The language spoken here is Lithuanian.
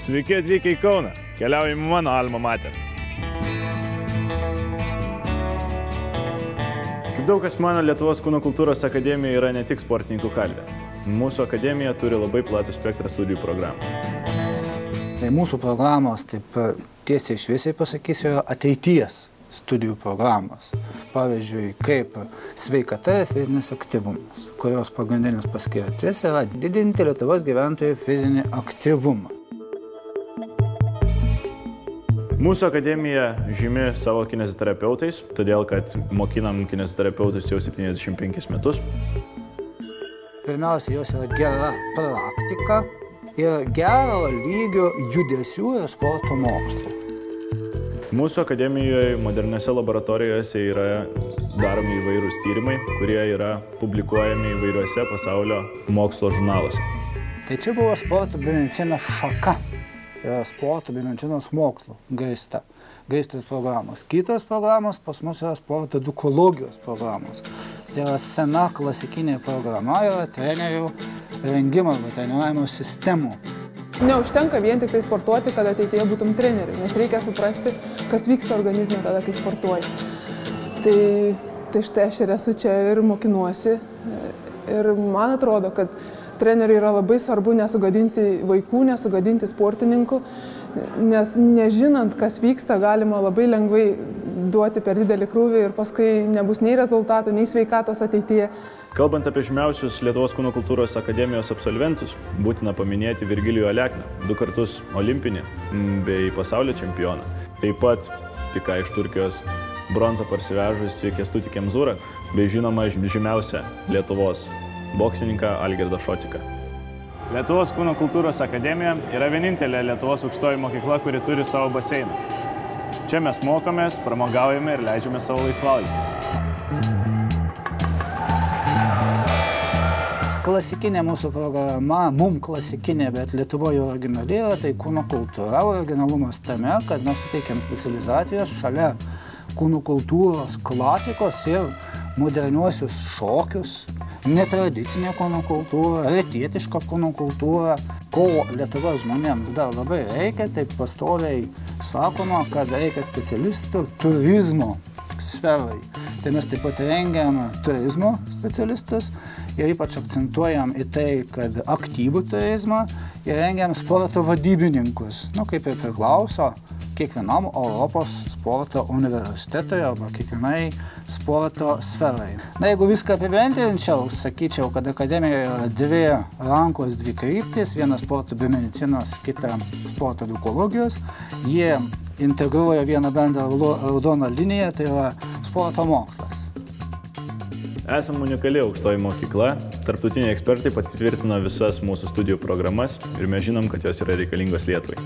Sveiki atvykę į Kauną. Keliaujame mano alma mater. Kaip daug kas mano, Lietuvos kūno kultūros akademija yra ne tik sportininkų kalvė. Mūsų akademija turi labai platų spektrą studijų programų. Tai mūsų programos, taip tiesiai šviesiai pasakysiu, ateities studijų programos. Pavyzdžiui, kaip sveikata ir fizinis aktyvumas, kurios pagrindinis paskirtis yra didinti Lietuvos gyventojų fizinį aktyvumą. Mūsų akademija žymi savo kineziterapeutais, todėl kad mokinam kineziterapeutus jau 75 metus. Pirmiausia, jos yra gera praktika ir gero lygio judesių ir sporto mokslų. Mūsų akademijoje moderniose laboratorijose yra daromi įvairūs tyrimai, kurie yra publikuojami įvairiuose pasaulio mokslo žurnaluose. Tai čia buvo sporto bei medicinos šaka. Tai yra sporto bei medicinos mokslo grįstos programos. Kitos programos pas mus yra sporto edukologijos programos. Tai yra sena klasikinė programa, yra trenerių rengimo arba treniravimo sistemų. Neužtenka vien tik tai sportuoti, kad ateityje būtum treneriu, nes reikia suprasti, kas vyksta organizme tada, kai sportuoji. Tai štai aš ir esu čia ir mokinuosi. Ir man atrodo, kad treneriui yra labai svarbu nesugadinti vaikų, nesugadinti sportininkų, nes nežinant, kas vyksta, galima labai lengvai duoti per didelį krūvį ir paskui nebus nei rezultatų, nei sveikatos ateityje. Kalbant apie žymiausius Lietuvos kūno kultūros akademijos absolventus, būtina paminėti Virgilijų Alekną, 2 kartus olimpinį bei pasaulio čempioną. Taip pat tik iš Turkijos bronzą parsivežusi Kęstutį Kemzūrą, bei žinoma žymiausią Lietuvos boksininką Algirdą Šociką. Lietuvos kūno kultūros akademija yra vienintelė Lietuvos aukštoji mokykla, kuri turi savo baseiną. Čia mes mokomės, pramogaujame ir leidžiame savo laisvalaikį. Klasikinė mūsų programa, mum klasikinė, bet Lietuvoje originali yra tai kūno kultūra. Originalumas tame, kad mes suteikiam specializacijas šalia kūno kultūros klasikos ir moderniuosius šokius, netradicinė kūno kultūra, rytietiška kūno kultūra. Ko Lietuvos žmonėms dar labai reikia, tai pastoviai sakoma, kad reikia specialistų turizmo sferai. Tai mes taip pat rengiam turizmo specialistus ir ypač akcentuojam į tai, kad aktyvų turizmą ir rengiam sporto vadybininkus, kaip ir priklauso kiekvienam Europos sporto universitetui arba kiekvienai sporto sferai. Jeigu viską apibendrinčiau, sakyčiau, kad akademijoje yra 2 rankos, 2 kryptis, viena sporto bei medicinos, kita sporto edukologijos. Jie integruoja vieną bendrą raudoną liniją, tai yra sporto mokslas. Esam unikali aukštoji mokykla, tarptautiniai ekspertai patvirtino visas mūsų studijų programas ir mes žinom, kad jos yra reikalingos Lietuvai.